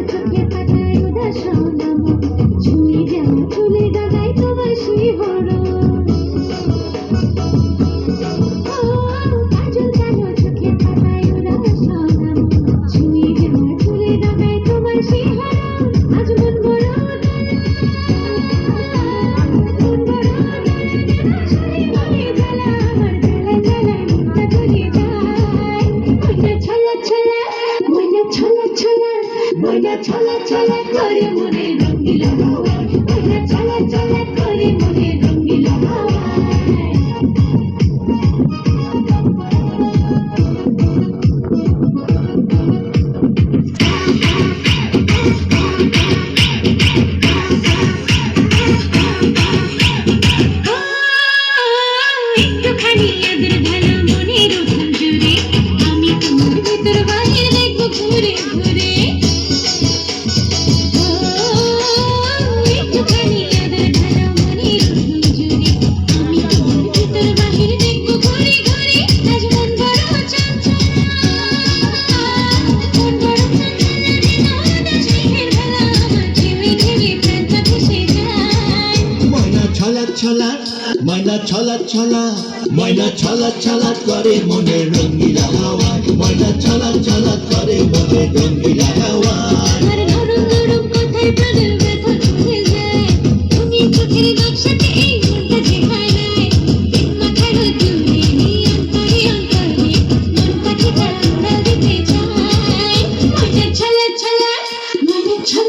চোখে পাতায় উদাস নাম ছুঁয়ে যাওয়া চুলে ডাগায় তোমার শিহরণ কাজল কালো চোখে পাতায় উদাস নাম ছুঁয়ে যাওয়া চুলে ডাগায় তোমার শিহরণ আজ মন বড় মন বড় আসলে মনে জ্বালা আমার জ্বালা জ্বালায় মনটা জ্বলে যায় ময়না ছলা ছলা ময়না ছলা ছলা ময়না ছলা ছলা করে মনে রঙিলা হাওয়ায় ময়না ছলা ছলা করে মনে রঙিলা হাওয়ায় একটুখানি আদর ভালো মনের উঠান জুড়ে আমি তোমার ভিতর বাহির দেখবো ঘুরে ঘুরে একটুখানি আদর ভালো মনের উঠান জুড়ে আমি তোমার ভিতর বাহির দেখবো ঘুরে ঘুরে আজ মন বড় চঞ্চল মন বড় চঞ্চল রে নদ স্নেহের ভেলা আমার ঝিমি ঝিমি প্রাণটা ভেসে যায় ময়না ছলা ছলা ময়না ছলা ছলা ময়না ছলা ছলা করে মনে রঙিলা হাওয়া ময়না ছলা ছলা করে মনে রঙিলা হাওয়া আমার নরম